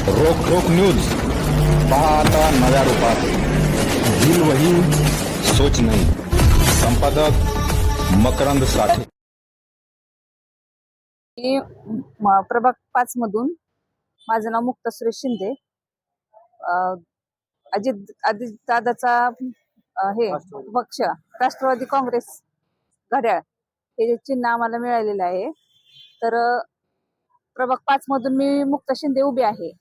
रोख रोख न्यूज पहा आता नव्या रूपात. दिल वही सोच नहीं. संपादक मकरंद साठे. प्रभाग 5 मधून माझं नाव मुक्ता सुरेश शिंदे. अजित दादाचा हे पक्ष राष्ट्रवादी काँग्रेस घड्याळ हे जे चिन्ह आम्हाला मिळालेलं आहे. तर प्रभाग 5 मधून मी मुक्ता शिंदे उभी आहे.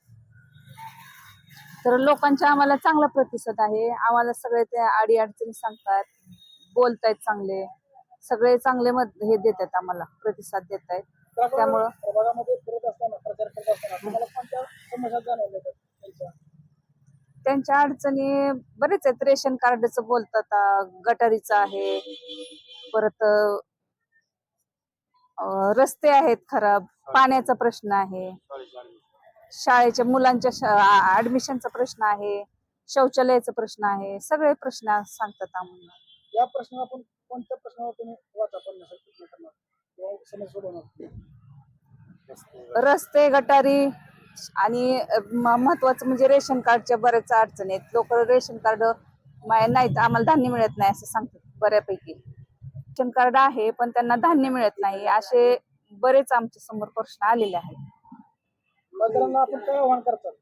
तर लोकांचा आम्हाला चांगला प्रतिसाद आहे. आम्हाला सगळे ते आडी अडचणी सांगतात, बोलतायत, चांगले सगळे चांगले मत हे देतात, आम्हाला प्रतिसाद देत आहेत. त्यामुळं प्रभागामध्ये फिरत असताना प्रचार करत असताना तुम्हाला कोणत्या समस्या जाणवल्या त्यांच्या? त्यांच्या अडचणी बरेच आहेत. रेशन कार्डचं बोलतात, गटारीचं आहे, परत रस्ते आहेत खराब, पाण्याचा प्रश्न आहे, शाळेच्या मुलांच्या ऍडमिशनचा प्रश्न आहे, शौचालयाचा प्रश्न आहे. सगळे प्रश्न सांगतात आम्हाला. या प्रश्नावर आपण कोणत्या प्रश्नावर तुम्ही वाचा करण्यासाठी प्रयत्न करणार किंवा समस्या सोडवणार? रस्ते, गटारी आणि महत्वाचं म्हणजे रेशन कार्डच्या बऱ्याच अडचणी आहेत. लोक रेशन कार्ड नाहीत, आम्हाला धान्य मिळत नाही असं सांगतात बऱ्यापैकी. रेशन कार्ड आहे पण त्यांना धान्य मिळत नाही, असे बरेच आमच्या समोर प्रश्न आलेले आहेत. मतदारांना आपण काय आव्हान करतात?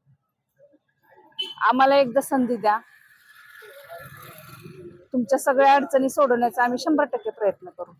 आम्हाला एकदा संधी द्या, तुमच्या सगळ्या अडचणी सोडवण्याचा आम्ही 100% प्रयत्न करू.